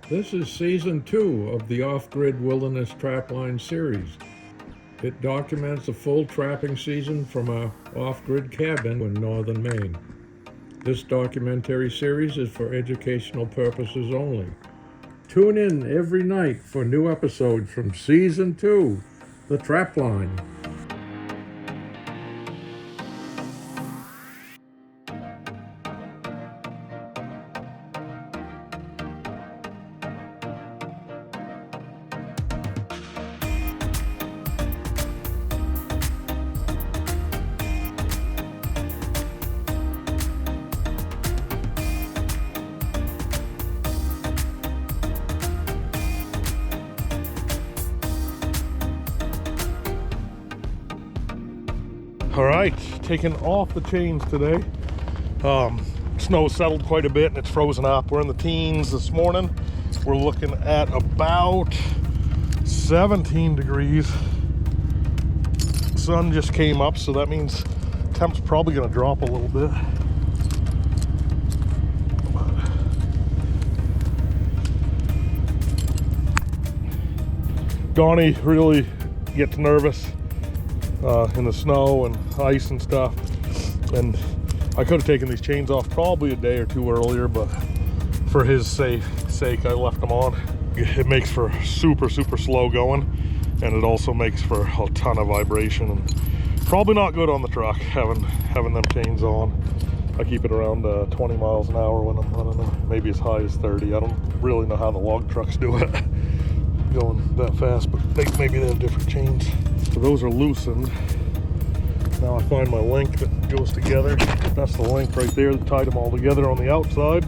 This is Season 2 of the Off-Grid Wilderness Trapline series. It documents a full trapping season from our off-grid cabin in northern Maine. This documentary series is for educational purposes only. Tune in every night for new episodes from Season 2, the Trapline. All right, taking off the chains today. Snow settled quite a bit and it's frozen up. We're in the teens this morning. We're looking at about 17 degrees. Sun just came up, so that means temp's probably gonna drop a little bit. Donnie really gets nervous in the snow and ice and stuff, and I could have taken these chains off probably a day or two earlier, but for his sake I left them on. It makes for super slow going, and it also makes for a ton of vibration, and probably not good on the truck having them chains on. I keep it around 20 miles an hour when I'm running them, maybe as high as 30. I don't really know how the log trucks do it going that fast, but maybe they have different chains. So those are loosened. Now I find my link that goes together. That's the link right there that tied them all together on the outside.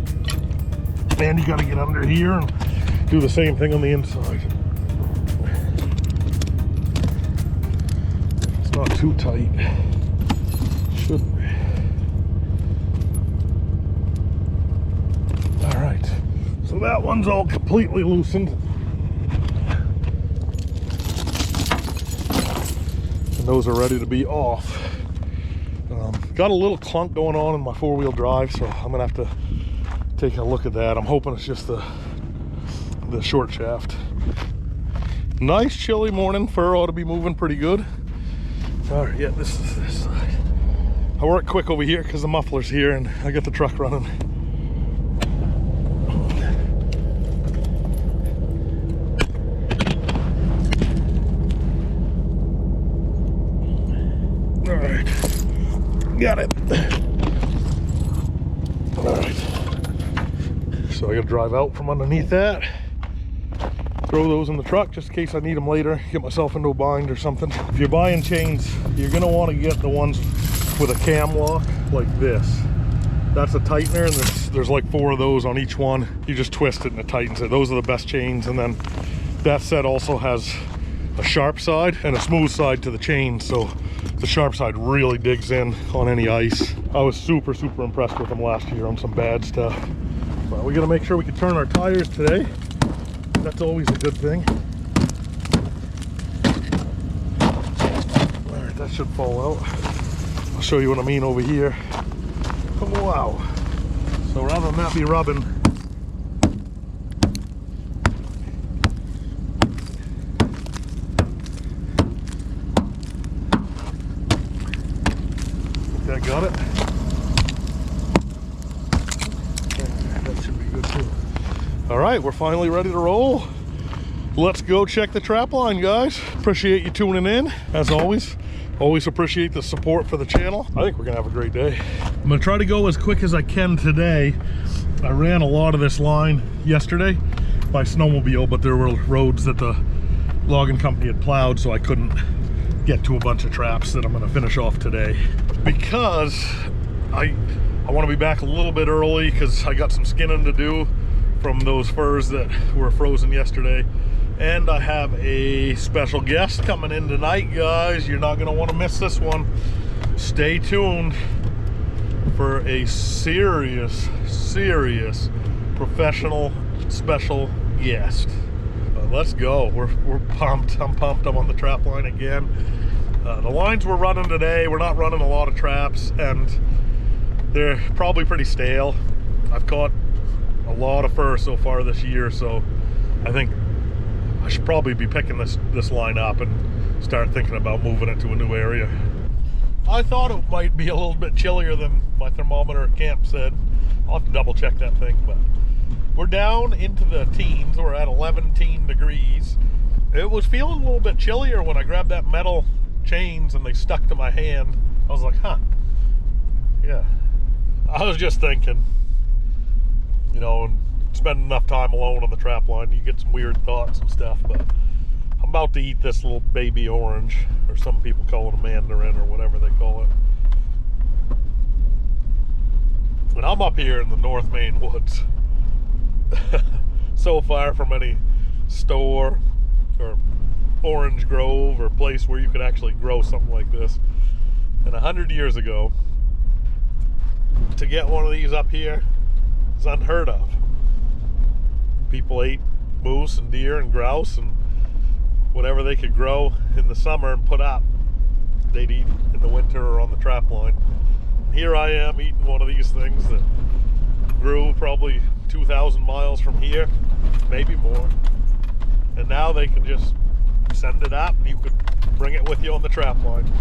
And you got to get under here and do the same thing on the inside. It's not too tight. Shouldn't be. All right. So that one's all completely loosened. And those are ready to be off. Got a little clunk going on in my four-wheel drive, so I'm gonna have to take a look at that. I'm hoping it's just the short shaft. Nice chilly morning. Fur ought to be moving pretty good. All right, yeah, this is this side. I work quick over here because the muffler's here and I got the truck running. All right, got it. All right, so I gotta drive out from underneath that, throw those in the truck just in case I need them later, get myself into a bind or something. If you're buying chains, you're gonna want to get the ones with a cam lock like this. That's a tightener, and there's like 4 of those on each one. You just twist it and it tightens it. Those are the best chains. And then that set also has a sharp side and a smooth side to the chain, so the sharp side really digs in on any ice. I was super impressed with them last year on some bad stuff. But we gotta make sure we can turn our tires today. That's always a good thing. All right, that should fall out. I'll show you what I mean over here. Oh, wow. So rather than that be rubbing, that got it. That should be good too. All right, we're finally ready to roll. Let's go check the trap line, guys. Appreciate you tuning in. As always appreciate the support for the channel. I think we're gonna have a great day. I'm gonna try to go as quick as I can today. I ran a lot of this line yesterday by snowmobile, but there were roads that the logging company had plowed, so I couldn't get to a bunch of traps that I'm gonna finish off today. Because I want to be back a little bit early because I got some skinning to do from those furs that were frozen yesterday. And I have a special guest coming in tonight, guys. You're not gonna want to miss this one. Stay tuned for a serious professional special guest. Let's go. We're pumped. I'm pumped. I'm on the trap line again. The lines we're running today, we're not running a lot of traps, and they're probably pretty stale. I've caught a lot of fur so far this year, so I think I should probably be picking this line up and start thinking about moving it to a new area. I thought it might be a little bit chillier than my thermometer at camp said. I'll have to double check that thing, but we're down into the teens. We're at 11 degrees. It was feeling a little bit chillier when I grabbed that metal chains and they stuck to my hand. I was like, huh, yeah. I was just thinking, you know, and spending enough time alone on the trap line, you get some weird thoughts and stuff, but I'm about to eat this little baby orange, or some people call it a mandarin or whatever they call it. And I'm up here in the North Maine woods. So far from any store or orange grove or place where you could actually grow something like this. And 100 years ago, to get one of these up here is unheard of. People ate moose and deer and grouse and whatever they could grow in the summer and put up, they'd eat in the winter or on the trap line. And here I am eating one of these things that grew probably 2,000 miles from here, maybe more. And now they can just send it up and you could bring it with you on the trap line.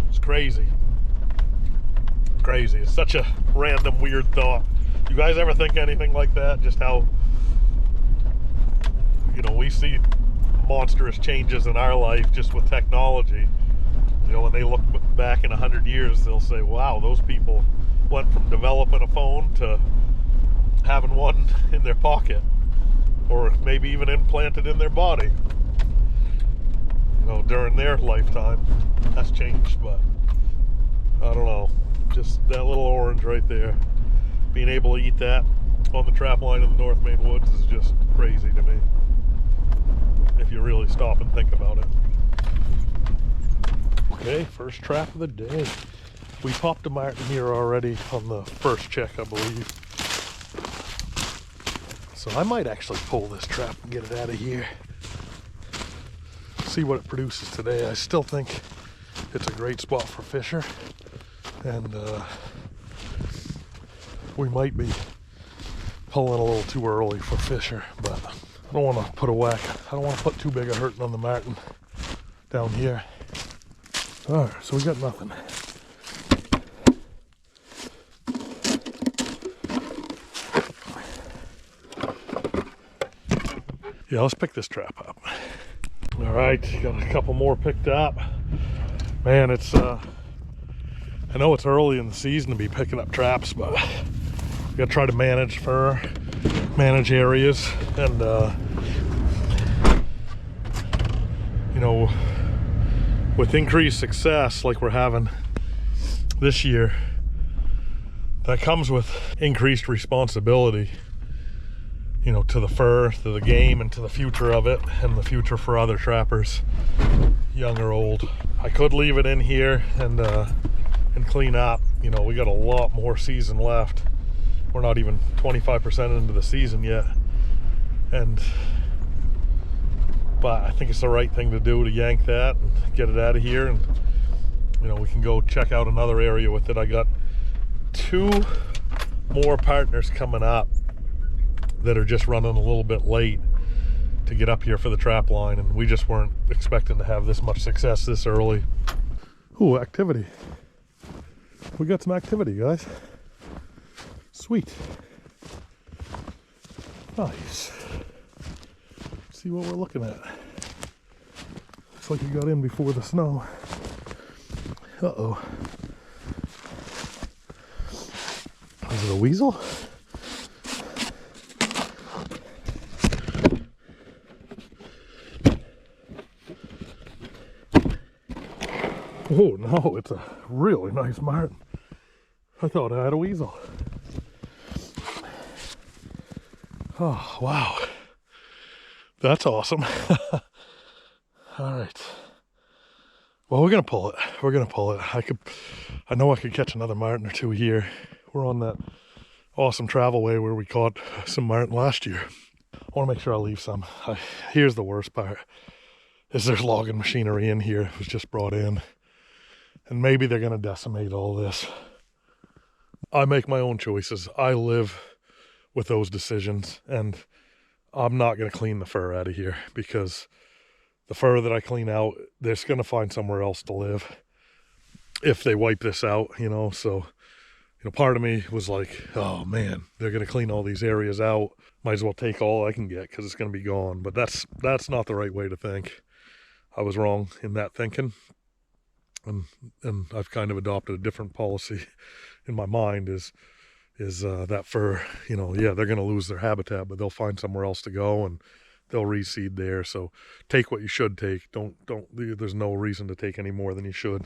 It's crazy. Crazy. It's such a random, weird thought. You guys ever think anything like that? Just how, you know, we see monstrous changes in our life just with technology. You know, when they look back in 100 years, they'll say, wow, those people went from developing a phone to having one in their pocket, or maybe even implanted in their body. You know, during their lifetime, that's changed, but I don't know. Just that little orange right there, being able to eat that on the trap line in the North Maine woods is just crazy to me, if you really stop and think about it. Okay, first trap of the day. We popped a martin here already on the first check, I believe. So I might actually pull this trap and get it out of here. See what it produces today. I still think it's a great spot for fisher. And we might be pulling a little too early for fisher, but I don't want to put a whack. I don't want to put too big a hurting on the martin down here. All right, so we got nothing. Yeah, let's pick this trap up. All right, got a couple more picked up. Man, it's I know it's early in the season to be picking up traps, but we gotta try to manage fur, manage areas, and you know, with increased success like we're having this year, that comes with increased responsibility, you know, to the fur, to the game, and to the future of it, and the future for other trappers, young or old. I could leave it in here and clean up. You know, we got a lot more season left. We're not even 25% into the season yet, but I think it's the right thing to do to yank that and get it out of here, and you know, we can go check out another area with it. I got 2 more partners coming up that are just running a little bit late to get up here for the trap line, and we just weren't expecting to have this much success this early. Ooh, activity. We got some activity, guys. Sweet. Nice. Let's see what we're looking at. Looks like you got in before the snow. Uh-oh. Is it a weasel? Oh no, it's a really nice martin. I thought I had a weasel. Oh, wow. That's awesome. All right. Well, we're gonna pull it. We're gonna pull it. I know I could catch another martin or 2 here. We're on that awesome travel way where we caught some martin last year. I want to make sure I leave some. Here's the worst part, is there's logging machinery in here. It was just brought in. And maybe they're gonna decimate all this. I make my own choices. I live with those decisions. And I'm not going to clean the fur out of here, because the fur that I clean out, they're just going to find somewhere else to live if they wipe this out, you know. So, you know, part of me was like, oh man, they're going to clean all these areas out. Might as well take all I can get because it's going to be gone. But that's not the right way to think. I was wrong in that thinking. And I've kind of adopted a different policy in my mind is that fur, you know, yeah, they're going to lose their habitat, but they'll find somewhere else to go and they'll reseed there. So take what you should take. Don't, there's no reason to take any more than you should.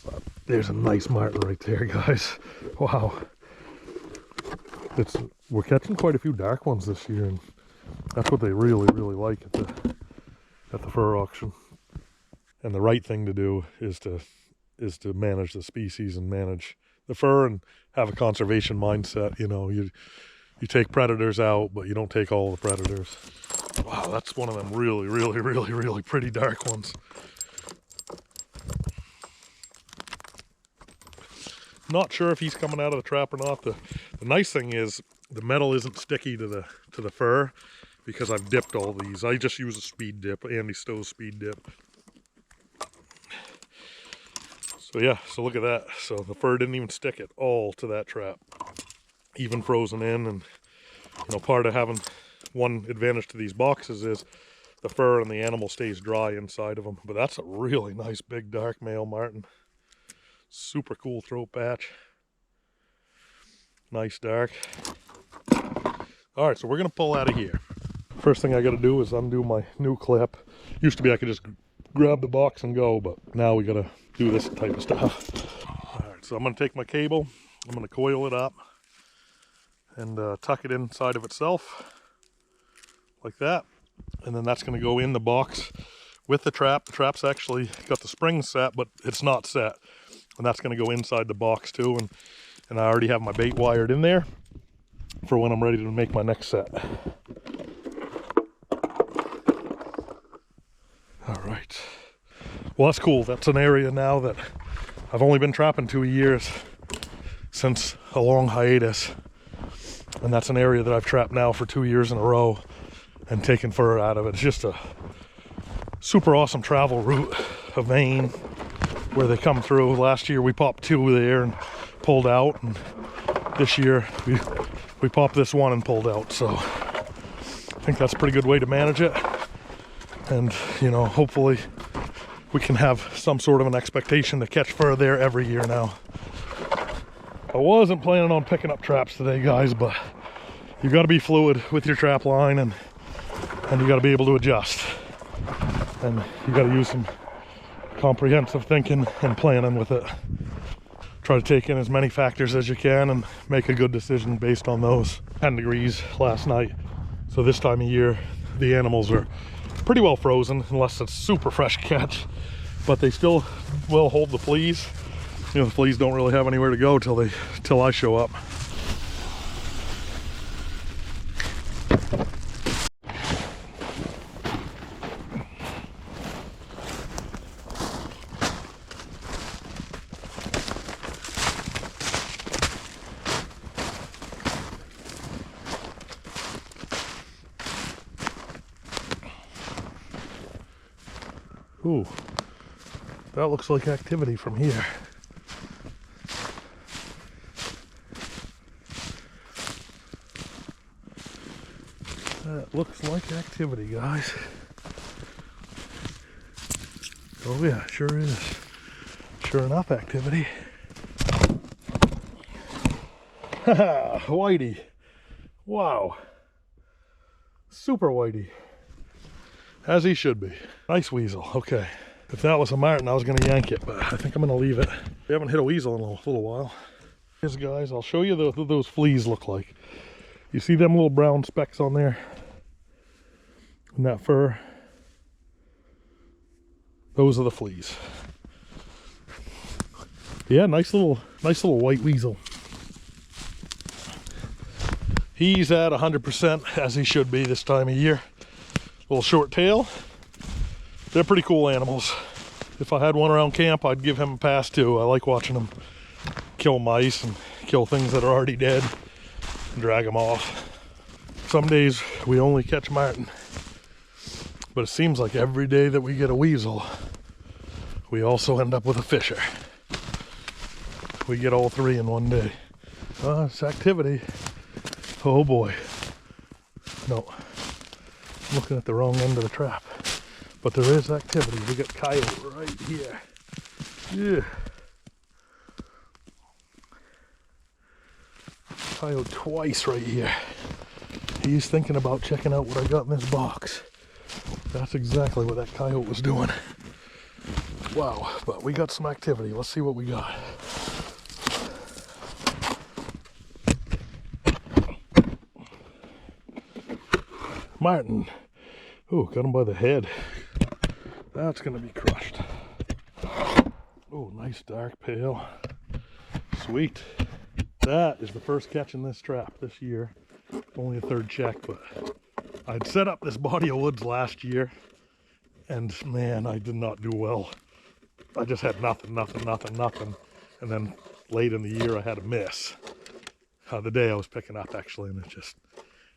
But there's a nice marten right there, guys. Wow. We're catching quite a few dark ones this year, and that's what they really, really like at the fur auction. And the right thing to do is to manage the species and manage the fur and have a conservation mindset. You know, you take predators out, but you don't take all the predators. Wow, that's one of them really, really, really, really pretty dark ones. Not sure if he's coming out of the trap or not. The nice thing is the metal isn't sticky to the fur, because I've dipped all these. I just use a speed dip, Andy Stowe's speed dip. So yeah, so look at that. So the fur didn't even stick at all to that trap, even frozen in. And you know, part of having one advantage to these boxes is the fur and the animal stays dry inside of them. But that's a really nice big dark male marten. Super cool throat patch. Nice dark. All right, so we're gonna pull out of here. First thing I gotta do is undo my new clip. Used to be I could just grab the box and go, but now we gotta do this type of stuff. All right, so I'm gonna take my cable, I'm gonna coil it up and tuck it inside of itself like that. And then that's gonna go in the box with the trap. The trap's actually got the springs set, but it's not set. And that's gonna go inside the box too. And I already have my bait wired in there for when I'm ready to make my next set. All right. Well, that's cool. That's an area now that I've only been trapping 2 years since a long hiatus. And that's an area that I've trapped now for 2 years in a row and taken fur out of it. It's just a super awesome travel route, a vein where they come through. Last year we popped 2 there and pulled out, and this year we popped this one and pulled out. So I think that's a pretty good way to manage it. And you know, hopefully we can have some sort of an expectation to catch fur there every year now. I wasn't planning on picking up traps today, guys, but you got to be fluid with your trap line, and you got to be able to adjust, and you got to use some comprehensive thinking and planning with it. Try to take in as many factors as you can and make a good decision based on those. 10 degrees last night, so this time of year the animals are pretty well frozen unless it's super fresh catch, but they still will hold the fleas. You know, the fleas don't really have anywhere to go till I show up. Ooh, that looks like activity from here. That looks like activity, guys. Oh yeah, sure is. Sure enough, activity. Haha, whitey. Wow. Super whitey. As he should be. Nice weasel. Okay. If that was a marten, I was going to yank it, but I think I'm going to leave it. We haven't hit a weasel in a little while. Here's, guys, I'll show you what those fleas look like. You see them little brown specks on there? In that fur? Those are the fleas. Yeah, nice little white weasel. He's at 100%, as he should be this time of year. Little short tail. They're pretty cool animals. If I had one around camp, I'd give him a pass too. I like watching them kill mice and kill things that are already dead and drag them off. Some days we only catch marten, but it seems like every day that we get a weasel, we also end up with a fisher. We get all three in one day. It's activity. Oh boy. No, I'm looking at the wrong end of the trap. But there is activity. We got coyote right here. Yeah. Coyote twice right here. He's thinking about checking out what I got in this box. That's exactly what that coyote was doing. Wow, but we got some activity. Let's see what we got. Marten. Oh, got him by the head. That's gonna be crushed. Oh, nice dark pale. Sweet. That is the first catch in this trap this year. Only a third check, but I'd set up this body of woods last year, and man, I did not do well. I just had nothing. And then late in the year, I had a miss. The day I was picking up, actually, and it just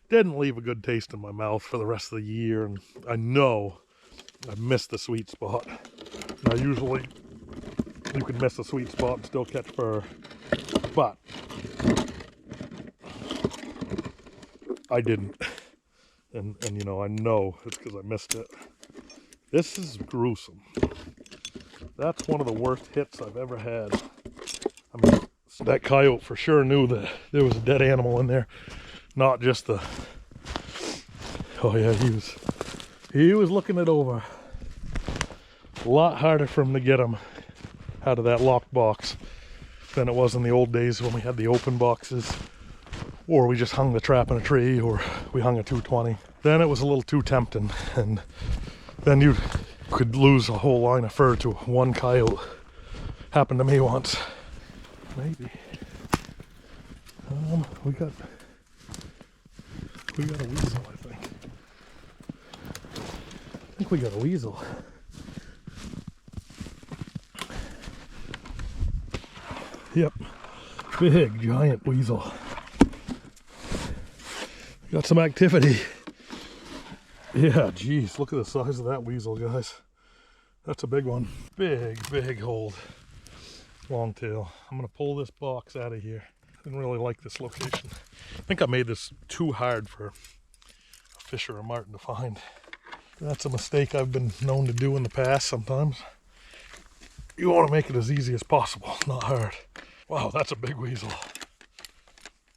didn't leave a good taste in my mouth for the rest of the year. And I know I missed the sweet spot. Now, usually, you can miss the sweet spot and still catch fur, but I didn't. And you know, I know it's because I missed it. This is gruesome. That's one of the worst hits I've ever had. I mean, that coyote for sure knew that there was a dead animal in there, not just the... Oh yeah, he was looking it over. A lot harder for him to get him out of that locked box than it was in the old days when we had the open boxes, or we just hung the trap in a tree, or we hung a 220. Then it was a little too tempting, and then you could lose a whole line of fur to one coyote. Happened to me once. Maybe. We got a weasel, I think. I think we got a weasel. Yep, big giant weasel. Got some activity. Yeah, geez, look at the size of that weasel, guys. That's a big one. Big hold. Long tail. I'm gonna pull this box out of here. Didn't really like this location. I think I made this too hard for a fisher or marten to find. That's a mistake I've been known to do in the past sometimes. You want to make it as easy as possible, not hard. Wow, that's a big weasel.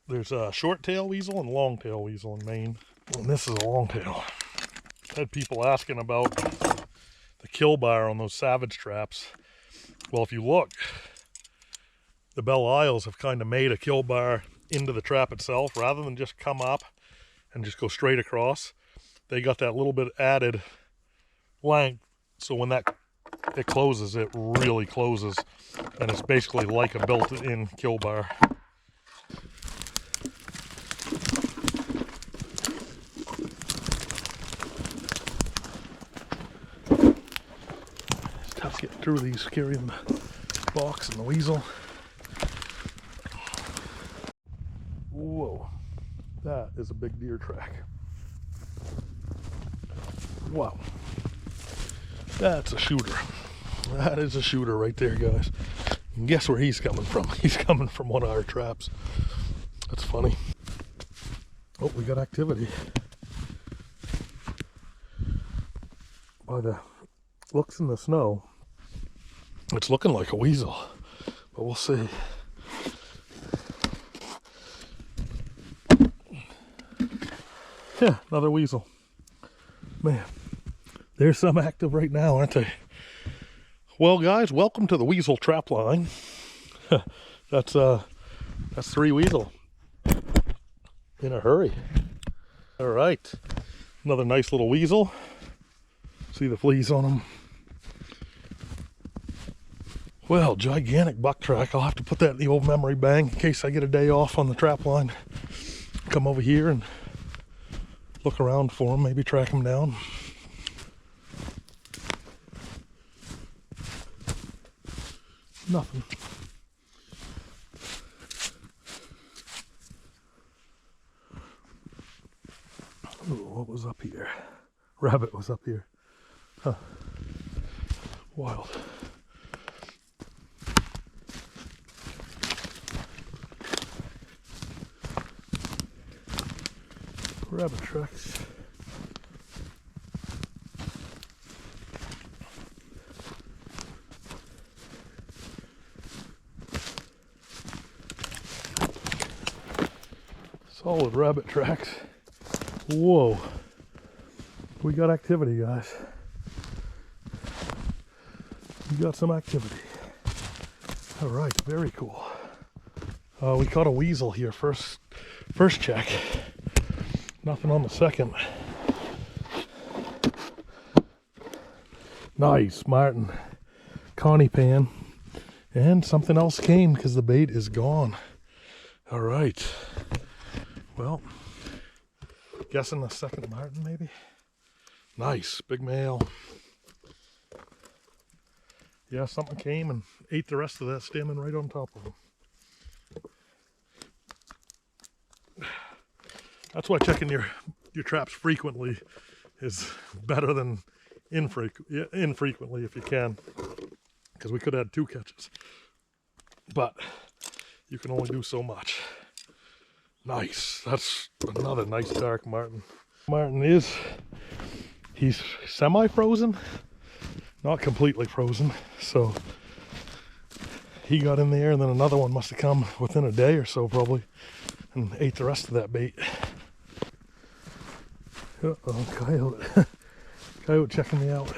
There's a short tail weasel and long tail weasel in Maine. And this is a long tail. Had people asking about the kill bar on those savage traps. Well, if you look, the Belisles have kind of made a kill bar into the trap itself rather than just come up and just go straight across. They got that little bit added length, so when it closes, it really closes, and it's basically like a built-in kill bar. It's tough getting through these, carrying the box and the weasel. Whoa, that is a big deer track. Wow, that's a shooter. That is a shooter right there, guys. And guess where he's coming from? He's coming from one of our traps. That's funny. Oh, we got activity. By the looks in the snow, it's looking like a weasel, but we'll see. Yeah, another weasel. Man, there's some active right now, aren't they? Well, guys, welcome to the weasel trap line. That's 3 weasel in a hurry. All right, another nice little weasel. See the fleas on them. Well, gigantic buck track. I'll have to put that in the old memory bank in case I get a day off on the trap line. Come over here and look around for them, maybe track them down. Nothing. what was up here? Rabbit was up here. Huh. Wild. Rabbit tracks. Solid rabbit tracks. Whoa. We got activity, guys. We got some activity. All right, very cool. We caught a weasel here first check. Nothing on the second. Nice, Martin. Connie pan. And something else came because the bait is gone. All right. Well, guessing the second Martin maybe? Nice, big male. Yeah, something came and ate the rest of that standing right on top of him. That's why checking your traps frequently is better than infrequently if you can. Because we could have had 2 catches. But you can only do so much. Nice. That's another nice dark Martin. Martin he's semi-frozen. Not completely frozen. So he got in there and then another one must have come within a day or so probably. And ate the rest of that bait. Uh-oh, coyote. Coyote checking me out.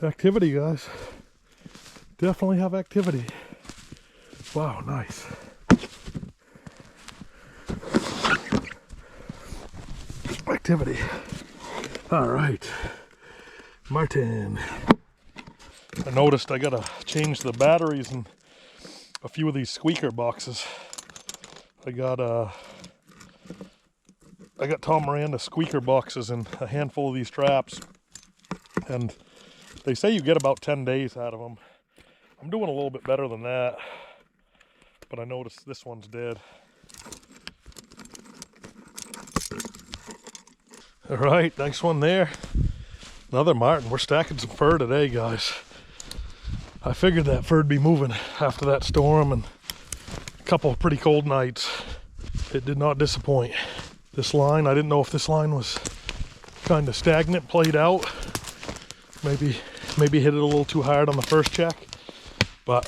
Activity, guys. Definitely have activity. Wow, nice. Activity. All right. Martin. I noticed I gotta change the batteries in a few of these squeaker boxes. I got Tom Miranda squeaker boxes in a handful of these traps, and they say you get about 10 days out of them. I'm doing a little bit better than that, but I noticed this one's dead. All right, nice one there. Another Martin. We're stacking some fur today, guys. I figured that fur'd be moving after that storm and a couple of pretty cold nights. It did not disappoint. This line, I didn't know if this line was kind of stagnant, played out. Maybe hit it a little too hard on the first check, but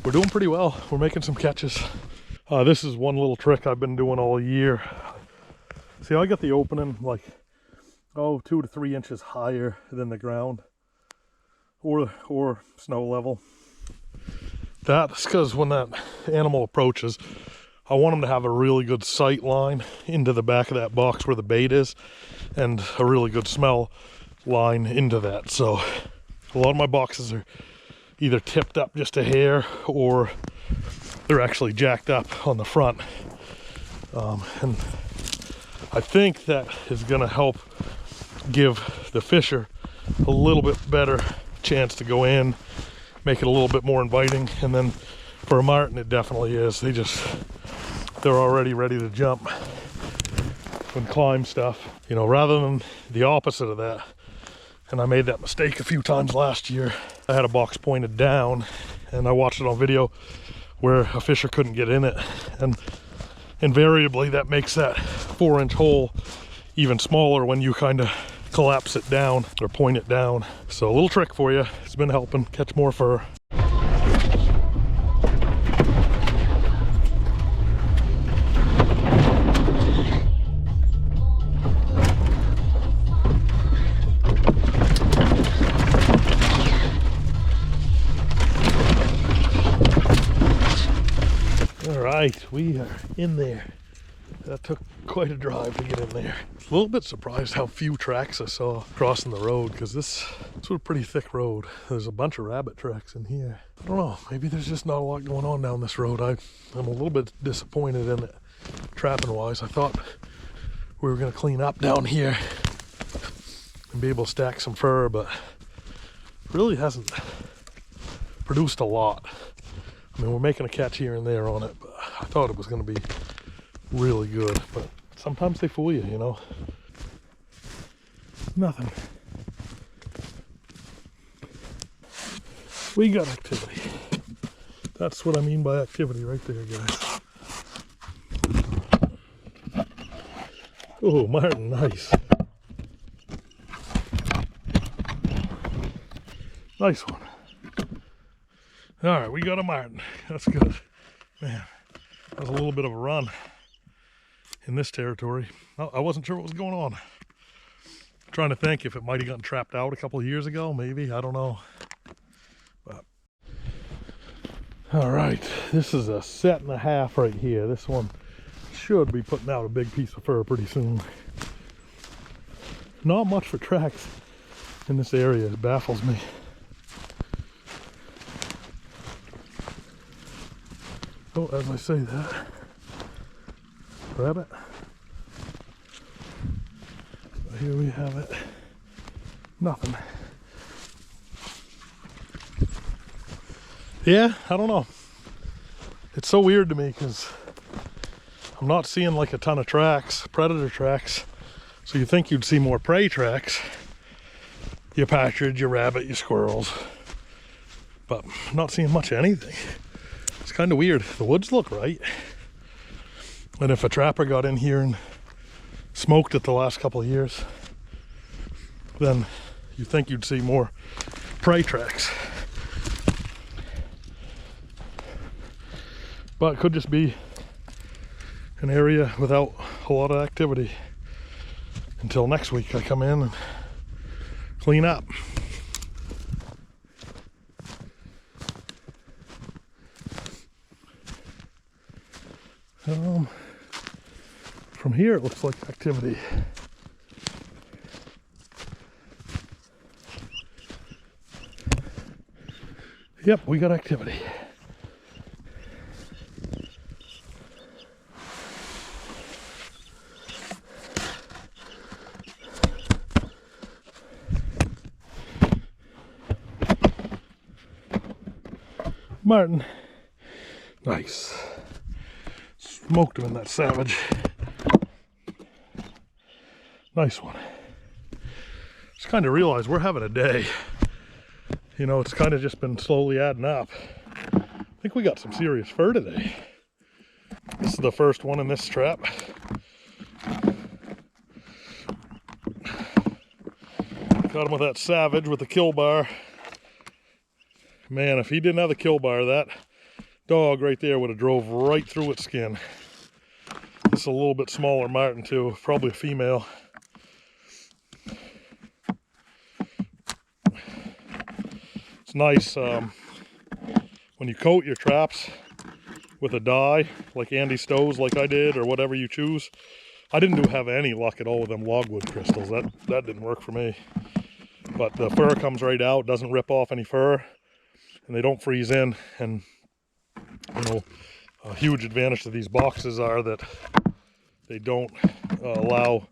we're doing pretty well. We're making some catches. This is one little trick I've been doing all year. See, I got the opening like 2 to 3 inches higher than the ground or snow level. That's because when that animal approaches, I want him to have a really good sight line into the back of that box where the bait is, and a really good smell line into that. So a lot of my boxes are either tipped up just a hair or they're actually jacked up on the front. And I think that is going to help give the fisher a little bit better chance to go in, make it a little bit more inviting. And then for a Martin, it definitely is. They're already ready to jump and climb stuff, you know, rather than the opposite of that. And I made that mistake a few times last year. I had a box pointed down and I watched it on video where a fisher couldn't get in it, and invariably that makes that 4-inch hole even smaller when you kind of collapse it down or point it down. So a little trick for you. It's been helping catch more fur. Right, we are in there. That took quite a drive to get in there. A little bit surprised how few tracks I saw crossing the road, because this was a pretty thick road. There's a bunch of rabbit tracks in here. I don't know, maybe there's just not a lot going on down this road. I'm a little bit disappointed in it, trapping wise. I thought we were gonna clean up down here and be able to stack some fur, but really hasn't produced a lot. I mean, we're making a catch here and there on it, but I thought it was going to be really good, but sometimes they fool you, you know. Nothing. We got activity. That's what I mean by activity right there, guys. Oh, Martin, nice. Nice one. All right, we got a Martin. That's good. Man, that was a little bit of a run in this territory. I wasn't sure what was going on. I'm trying to think if it might have gotten trapped out a couple of years ago, maybe. I don't know. But all right, this is a 1.5 set right here. This one should be putting out a big piece of fur pretty soon. Not much for tracks in this area. It baffles me. Oh, as I say that, rabbit. Here we have it. Nothing. Yeah, I don't know. It's so weird to me because I'm not seeing like a ton of tracks, predator tracks. So you think you'd see more prey tracks. Your partridge, your rabbit, your squirrels. But I'm not seeing much of anything. It's kind of weird. The woods look right. And if a trapper got in here and smoked it the last couple of years, then you think you'd see more prey tracks. But it could just be an area without a lot of activity until next week I come in and clean up. From here it looks like activity. Yep, we got activity. Martin. Nice. Smoked him in that savage. Nice one. Just kind of realized we're having a day. You know, it's kind of just been slowly adding up. I think we got some serious fur today. This is the first one in this trap. Got him with that savage with the kill bar. Man, if he didn't have the kill bar, that dog right there would have drove right through its skin. This is a little bit smaller Martin too, probably a female. It's nice when you coat your traps with a dye, like Andy Stowe's, like I did, or whatever you choose. I didn't have any luck at all with them logwood crystals. That didn't work for me. But the fur comes right out, doesn't rip off any fur, and they don't freeze in. And you know, a huge advantage to these boxes are that they don't allow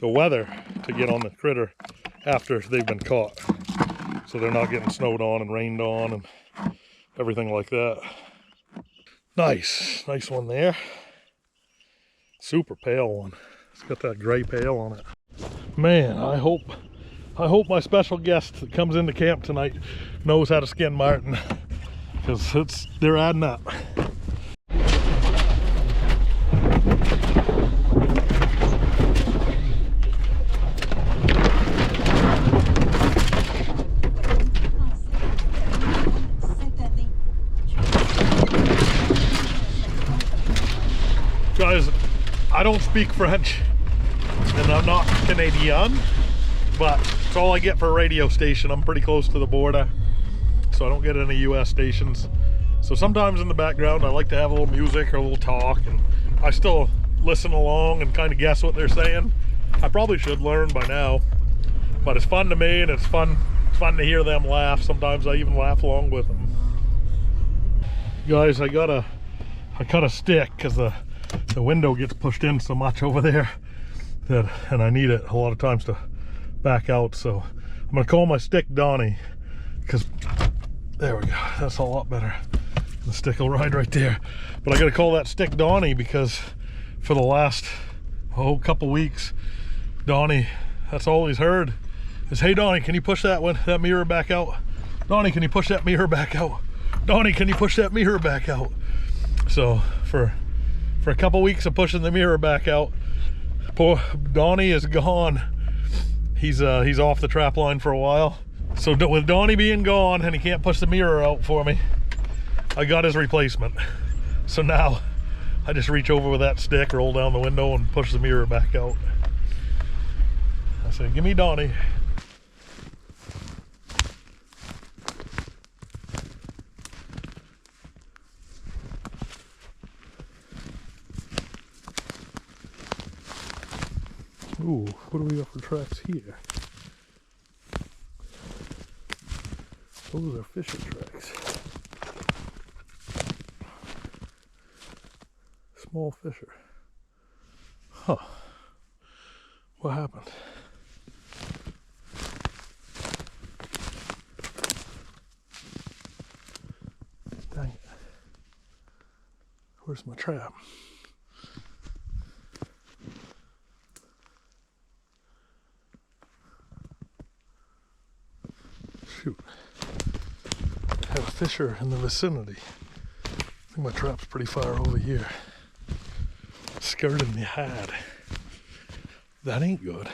the weather to get on the critter after they've been caught. So they're not getting snowed on and rained on and everything like that. Nice one there. Super pale one. It's got that gray pale on it. Man, I hope my special guest that comes into camp tonight knows how to skin Martin, because they're adding up. Guys, I don't speak French and I'm not Canadian, but it's all I get for a radio station. I'm pretty close to the border, so I don't get any US stations. So sometimes in the background I like to have a little music or a little talk, and I still listen along and kind of guess what they're saying. I probably should learn by now, but it's fun to me, and it's fun to hear them laugh. Sometimes I even laugh along with them. Guys, I cut a stick because the window gets pushed in so much over there and I need it a lot of times to back out. So I'm gonna call my stick Donnie, because there we go, that's a lot better. The stick will ride right there. But I gotta call that stick Donnie, because for the last couple weeks, Donnie, that's all he's heard is, "Hey Donnie, can you push that mirror back out? Donnie, can you push that mirror back out? Donnie, can you push that mirror back out?" So for a couple weeks of pushing the mirror back out, poor Donnie is gone. He's off the trap line for a while. So with Donnie being gone and he can't push the mirror out for me, I got his replacement. So now I just reach over with that stick, roll down the window, and push the mirror back out. I say, "Give me Donnie." Ooh, what do we got for tracks here? Those are fisher tracks. Small fisher. Huh. What happened? Dang it. Where's my trap? Shoot. I have a fisher in the vicinity. I think my trap's pretty far over here. Skirted me hide. That ain't good.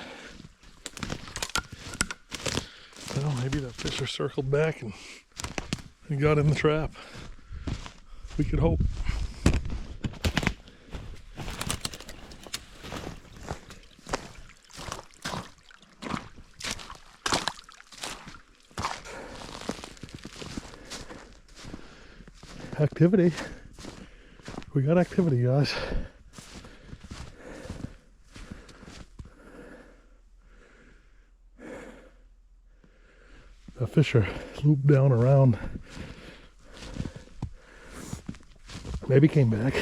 Well, maybe that fisher circled back and got in the trap. We could hope. Activity. We got activity, guys. The fisher looped down around. Maybe came back.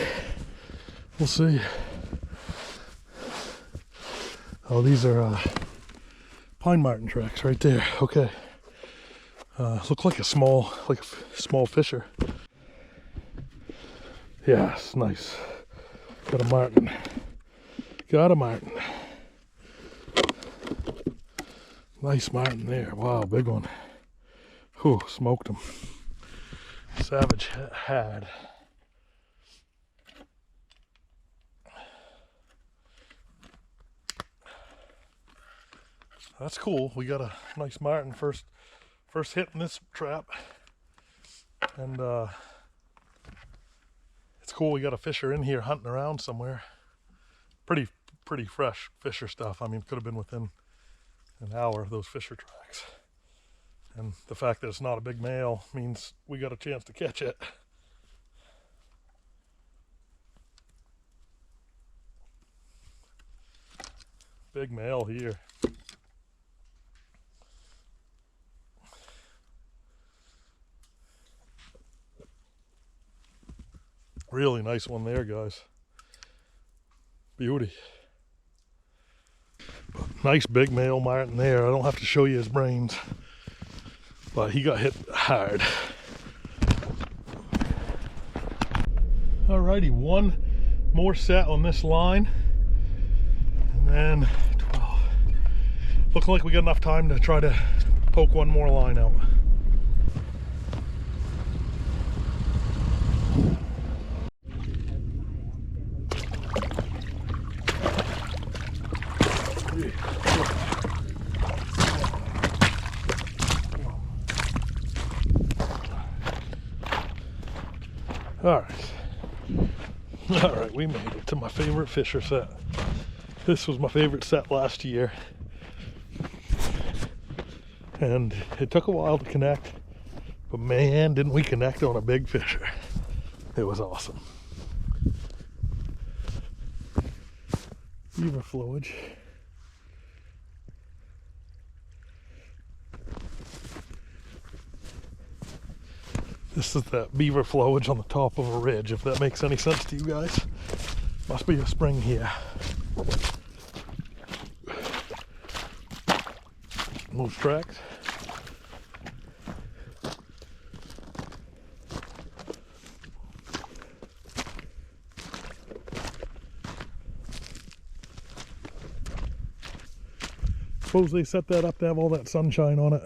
We'll see. Oh, these are pine marten tracks right there. Okay. Look like a small fisher. Yes, nice. Got a marten. Got a marten. Nice marten there. Wow, big one. Whew, smoked him. Savage had. That's cool. We got a nice marten first hit in this trap. And it's cool we got a fisher in here hunting around somewhere. Pretty fresh fisher stuff. I mean, it could have been within an hour of those fisher tracks. And the fact that it's not a big male means we got a chance to catch it. Big male here. Really nice one there, guys. Beauty. Nice big male marten there. I don't have to show you his brains, but he got hit hard. Alrighty, one more set on this line, and then 12. Looking like we got enough time to try to poke one more line out. All right, we made it to my favorite fisher set. This was my favorite set last year, and it took a while to connect, but man, didn't we connect on a big fisher. It was awesome. Beaver flowage. This is that beaver flowage on the top of a ridge, if that makes any sense to you guys. Must be a spring here. Those tracks. Suppose they set that up to have all that sunshine on it.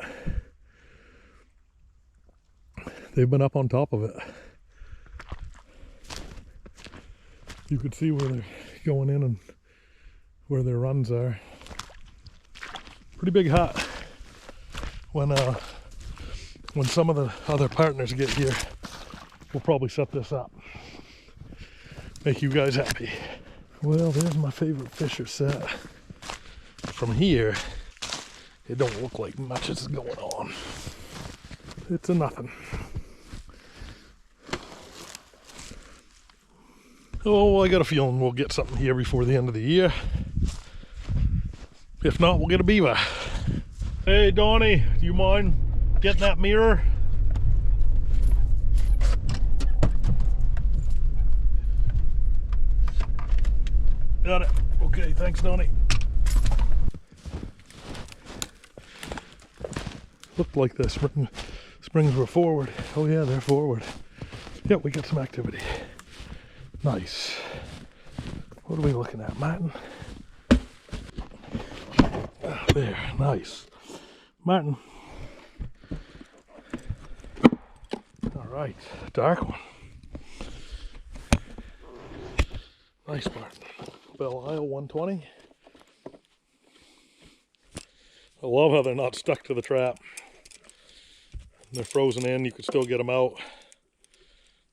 They've been up on top of it. You could see where they're going in and where their runs are. Pretty big hut. When some of the other partners get here, we'll probably set this up. Make you guys happy. Well, there's my favorite fisher set. From here, it don't look like much is going on. It's a nothing. Oh, I got a feeling we'll get something here before the end of the year. If not, we'll get a beaver. Hey, Donnie, do you mind getting that mirror? Got it. Okay, thanks, Donnie. Looked like the springs were forward. Oh yeah, they're forward. Yep, we got some activity. Nice. What are we looking at, Martin? There, nice. Martin. All right, dark one. Nice, Martin. Belisle 120. I love how they're not stuck to the trap. They're frozen in, you can still get them out.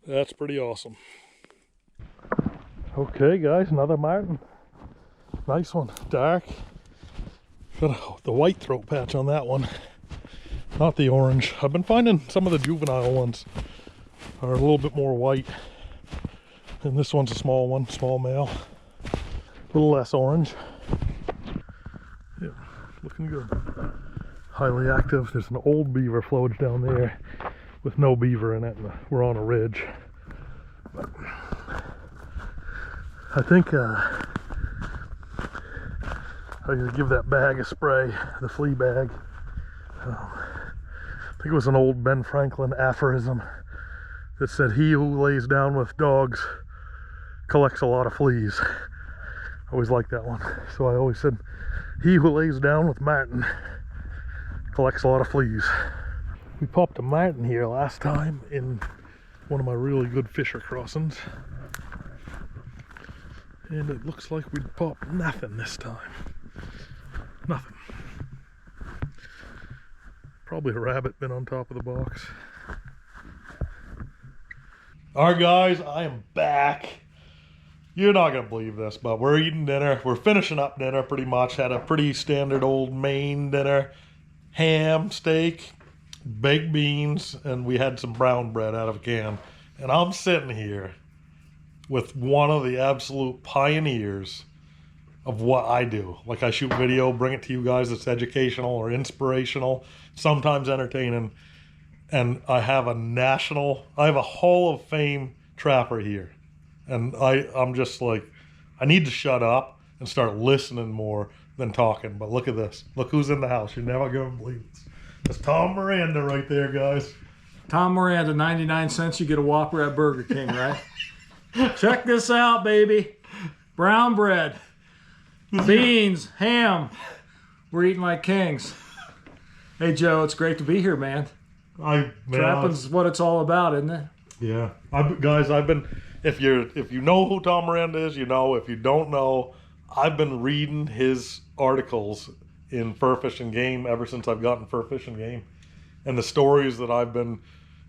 That's pretty awesome. Okay guys, another Martin. Nice one, dark. Got the white throat patch on that one, not the orange. I've been finding some of the juvenile ones are a little bit more white. And this one's a small one, small male. A little less orange. Yeah, looking good. Highly active. There's an old beaver float down there with no beaver in it, and we're on a ridge. But I think I'm gonna give that bag a spray, the flea bag. I think it was an old Ben Franklin aphorism that said, "He who lays down with dogs collects a lot of fleas." I always liked that one. So I always said, "He who lays down with Martin collects a lot of fleas." We popped a Martin here last time in one of my really good fisher crossings. And it looks like we'd popped nothing this time. Nothing. Probably a rabbit been on top of the box. Alright guys, I am back. You're not gonna believe this, but we're eating dinner. We're finishing up dinner pretty much. Had a pretty standard old Maine dinner. Ham, steak, baked beans, and we had some brown bread out of a can. And I'm sitting here with one of the absolute pioneers of what I do. Like, I shoot video, bring it to you guys. It's educational or inspirational, sometimes entertaining. And I have a Hall of Fame trapper here. And I'm just like, I need to shut up and start listening more than talking. But look at this. Look who's in the house. You're never going to believe it. That's Tom Miranda right there, guys. Tom Miranda, 99 cents, you get a Whopper at Burger King, right? Check this out, baby. Brown bread, beans, ham. We're eating like kings. Hey, Joe, it's great to be here, man. Trapping's what it's all about, isn't it? Yeah. Guys, I've been, if you know who Tom Miranda is, you know. If you don't know, I've been reading his articles in Fur Fish and Game ever since I've gotten Fur Fish and Game. And the stories that I've been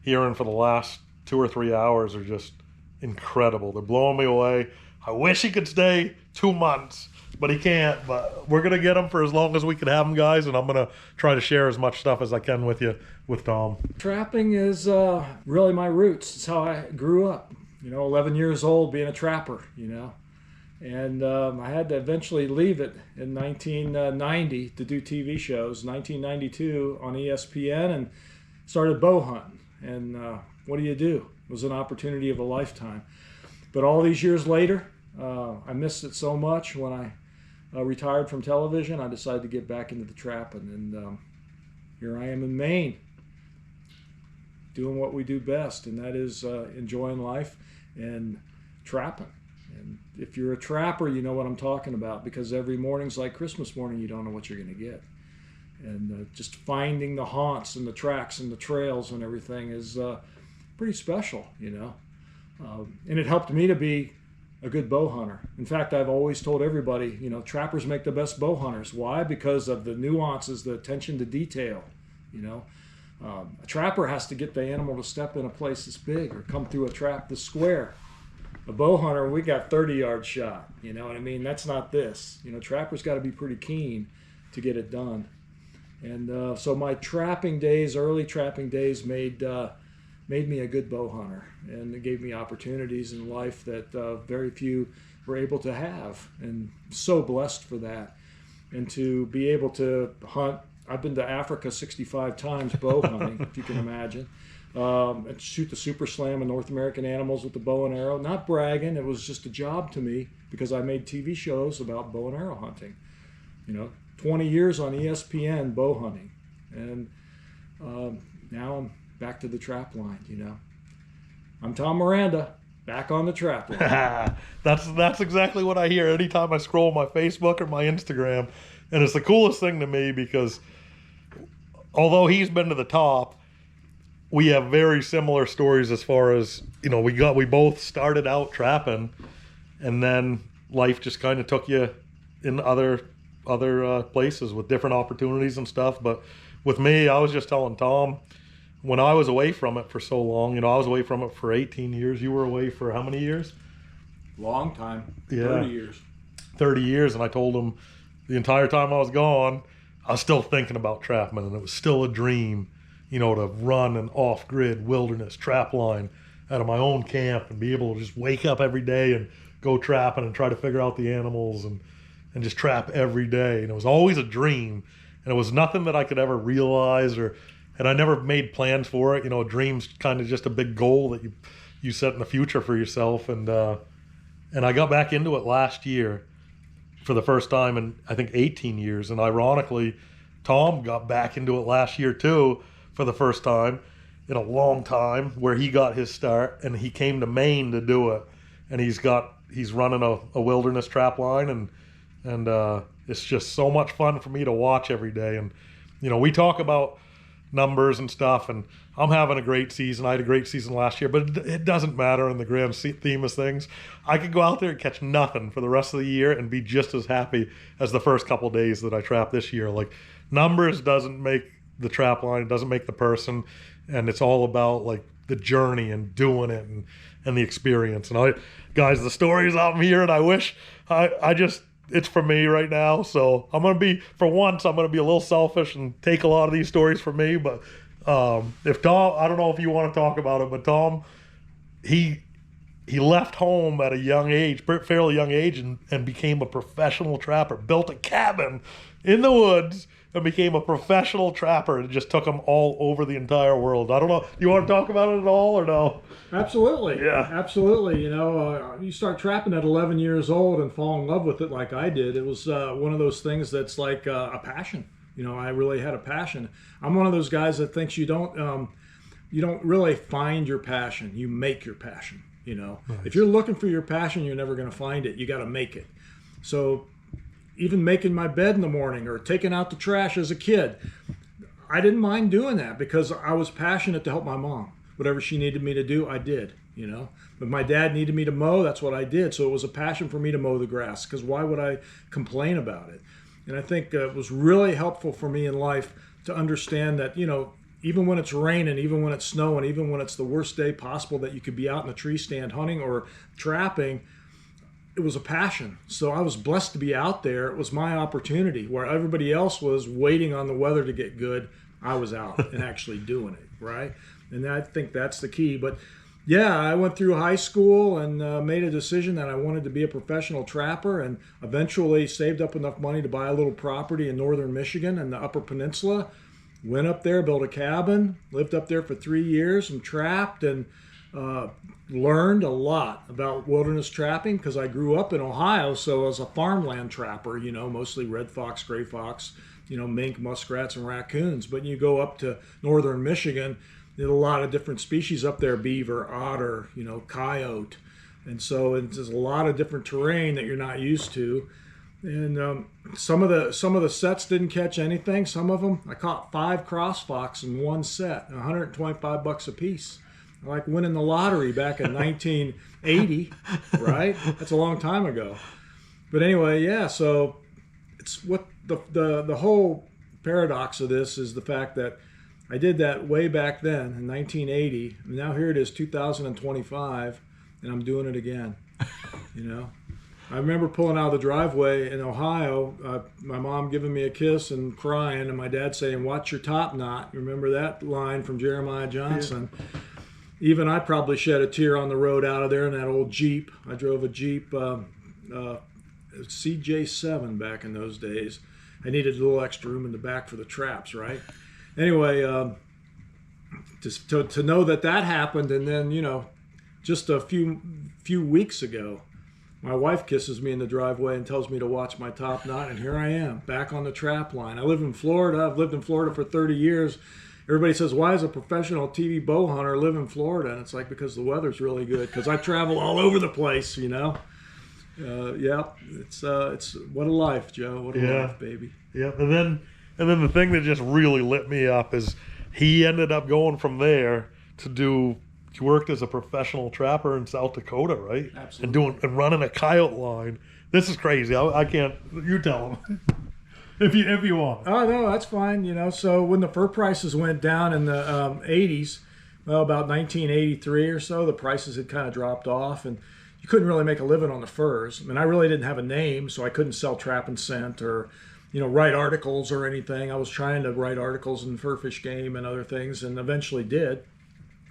hearing for the last 2 or 3 hours are just incredible. They're blowing me away. I wish he could stay 2 months, but he can't. But we're gonna get him for as long as we can have him, guys, and I'm gonna try to share as much stuff as I can with you, with Tom. Trapping is really my roots. It's how I grew up. 11 years old, being a trapper, And I had to eventually leave it in 1990 to do TV shows. 1992 on ESPN, and started bow hunting. And what do? It was an opportunity of a lifetime. But all these years later, I missed it so much. When I retired from television, I decided to get back into the trapping. And here I am in Maine, doing what we do best, and that is enjoying life and trapping. And if you're a trapper, you know what I'm talking about, because every morning's like Christmas morning. You don't know what you're going to get. And just finding the haunts and the tracks and the trails and everything is pretty special, you know. And it helped me to be a good bow hunter. In fact, I've always told everybody, you know, trappers make the best bow hunters. Why? Because of the nuances, the attention to detail, you know. A trapper has to get the animal to step in a place that's big or come through a trap that's square. A bow hunter, we got 30-yard shot, you know what I mean? That's not this. You know, trappers got to be pretty keen to get it done. And so my trapping days, early trapping days, made me a good bow hunter, and it gave me opportunities in life that very few were able to have, and so blessed for that. And to be able to hunt, I've been to Africa 65 times bow hunting, if you can imagine, and shoot the super slam of North American animals with the bow and arrow. Not bragging, it was just a job to me because I made TV shows about bow and arrow hunting. You know, 20 years on ESPN bow hunting, and now I'm back to the trap line, you know. I'm Tom Miranda, back on the trap line. That's exactly what I hear anytime I scroll my Facebook or my Instagram. And it's the coolest thing to me because although he's been to the top, we have very similar stories as far as, you know, we both started out trapping, and then life just kind of took you in other places with different opportunities and stuff. But with me, I was just telling Tom, when I was away from it for so long, you know, I was away from it for 18 years. You were away for how many years? Long time. Yeah. 30 years. 30 years. And I told him the entire time I was gone, I was still thinking about trapman, and it was still a dream, you know, to run an off-grid wilderness trap line out of my own camp and be able to just wake up every day and go trapping and try to figure out the animals and just trap every day. And it was always a dream, and it was nothing that I could ever realize, and I never made plans for it. You know, a dream's kind of just a big goal that you set in the future for yourself. And I got back into it last year for the first time in, I think, 18 years. And ironically, Tom got back into it last year too for the first time in a long time, where he got his start, and he came to Maine to do it. And he's running a wilderness trap line, and it's just so much fun for me to watch every day. And, you know, we talk about numbers and stuff, and I'm having a great season. I had a great season last year, but it doesn't matter in the grand theme of things. I could go out there and catch nothing for the rest of the year and be just as happy as the first couple days that I trapped this year. Like, numbers doesn't make the trap line, it doesn't make the person, and it's all about like the journey and doing it and the experience. And guys, the stories I'm hearing, I wish it's for me right now. So I'm going to be a little selfish and take a lot of these stories for me. But if Tom, I don't know if you want to talk about it, but Tom, he left home at a young age, fairly young age, and became a professional trapper, built a cabin in the woods and became a professional trapper. It just took him all over the entire world. I don't know. You want to talk about it at all or no? Absolutely. Yeah. Absolutely. You know, you start trapping at 11 years old and fall in love with it like I did. It was one of those things that's like a passion. You know, I really had a passion. I'm one of those guys that thinks you don't really find your passion. You make your passion, you know. Nice. If you're looking for your passion, you're never going to find it. You got to make it. So even making my bed in the morning or taking out the trash as a kid, I didn't mind doing that because I was passionate to help my mom. Whatever she needed me to do, I did, you know. But my dad needed me to mow, that's what I did. So it was a passion for me to mow the grass, because why would I complain about it? And I think it was really helpful for me in life to understand that, you know, even when it's raining, even when it's snowing, even when it's the worst day possible that you could be out in a tree stand hunting or trapping, it was a passion. So I was blessed to be out there. It was my opportunity. Where everybody else was waiting on the weather to get good, I was out and actually doing it, right? And I think that's the key. But yeah, I went through high school and made a decision that I wanted to be a professional trapper, and eventually saved up enough money to buy a little property in northern Michigan and the Upper Peninsula. Went up there, built a cabin, lived up there for 3 years and trapped, and learned a lot about wilderness trapping because I grew up in Ohio. So as a farmland trapper, you know, mostly red fox, gray fox, you know, mink, muskrats, and raccoons. But you go up to northern Michigan, there's a lot of different species up there: beaver, otter, you know, coyote, And so it's just a lot of different terrain that you're not used to. And some of the sets didn't catch anything. Some of them, I caught 5 crossfox in one set, $125 a piece. Like winning the lottery back in 1980, right? That's a long time ago. But anyway, yeah, so it's what the whole paradox of this is the fact that I did that way back then in 1980, and now here it is 2025, and I'm doing it again. You know, I remember pulling out of the driveway in Ohio, my mom giving me a kiss and crying, and my dad saying, "Watch your top knot." You remember that line from Jeremiah Johnson? Yeah. Even I probably shed a tear on the road out of there in that old Jeep. I drove a Jeep CJ7 back in those days. I needed a little extra room in the back for the traps, right? Anyway, just to know that happened, and then, you know, just a few weeks ago, my wife kisses me in the driveway and tells me to watch my top knot, and here I am, back on the trap line. I live in Florida. I've lived in Florida for 30 years. Everybody says, "Why does a professional TV bow hunter live in Florida?" And it's like, because the weather's really good, because I travel all over the place, you know. Yeah, it's what a life, Joe. What a life, baby. Yeah, and then the thing that just really lit me up is he ended up going from there to he worked as a professional trapper in South Dakota, right? Absolutely. And running a coyote line. This is crazy. I can't. You tell him if you want. Oh no, that's fine. You know, so when the fur prices went down in the 80s, well, about 1983 or so, the prices had kind of dropped off, and you couldn't really make a living on the furs. I mean, I really didn't have a name, so I couldn't sell trap and scent or, you know, write articles or anything. I was trying to write articles in fur fish game and other things, and eventually did.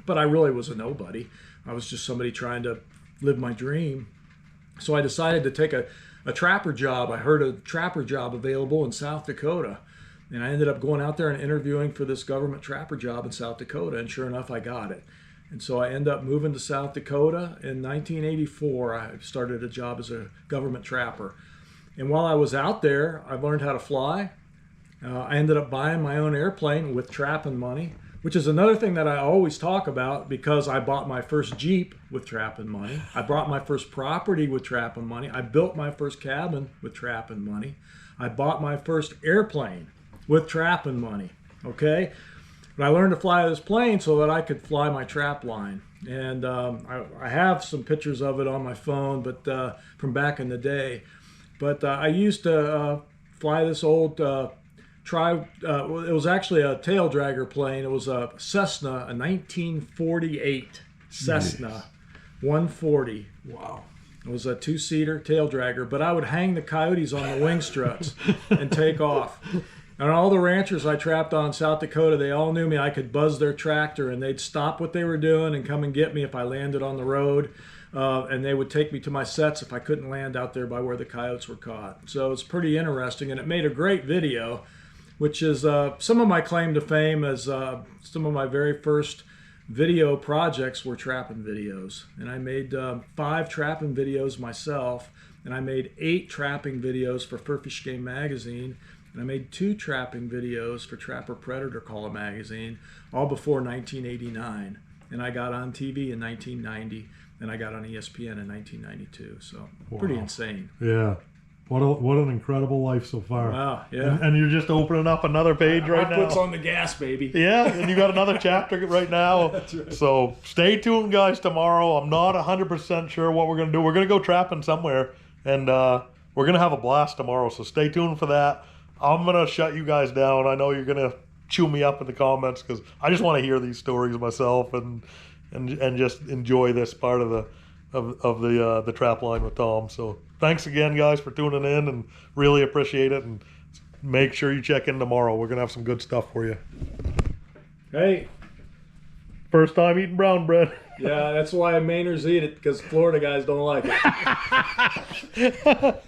But I really was a nobody. I was just somebody trying to live my dream. So I decided to take a trapper job. I heard a trapper job available in South Dakota. And I ended up going out there and interviewing for this government trapper job in South Dakota. And sure enough, I got it. And so I ended up moving to South Dakota. In 1984, I started a job as a government trapper. And while I was out there, I learned how to fly. I ended up buying my own airplane with trapping money, which is another thing that I always talk about, because I bought my first Jeep with trapping money. I bought my first property with trapping money. I built my first cabin with trapping money. I bought my first airplane with trapping money, okay? But I learned to fly this plane so that I could fly my trap line. And I have some pictures of it on my phone, but from back in the day. But I used to fly this old it was actually a tail dragger plane. It was a Cessna, a 1948 Cessna 140. Wow. It was a 2-seater tail dragger, but I would hang the coyotes on the wing struts and take off. And all the ranchers I trapped on in South Dakota, they all knew me. I could buzz their tractor, and they'd stop what they were doing and come and get me if I landed on the road. And they would take me to my sets if I couldn't land out there by where the coyotes were caught. So it's pretty interesting, and it made a great video, which is some of my claim to fame as some of my very first video projects were trapping videos. And I made 5 trapping videos myself, and I made 8 trapping videos for Fur Fish Game magazine, and I made 2 trapping videos for Trapper Predator Call magazine, all before 1989. And I got on TV in 1990, and I got on ESPN in 1992. So pretty insane. Yeah. What an incredible life so far. Wow, yeah. And you're just opening up another page right now. My foot's on the gas, baby. Yeah, and you got another chapter right now. That's right. So stay tuned, guys, tomorrow. I'm not 100% sure what we're going to do. We're going to go trapping somewhere, and we're going to have a blast tomorrow. So stay tuned for that. I'm going to shut you guys down. I know you're going to chew me up in the comments because I just want to hear these stories myself and just enjoy this part of the trap line with Tom. So thanks again, guys, for tuning in, and really appreciate it. And make sure you check in tomorrow. We're gonna have some good stuff for you. Hey, first time eating brown bread. Yeah, that's why Mainers eat it, because Florida guys don't like it.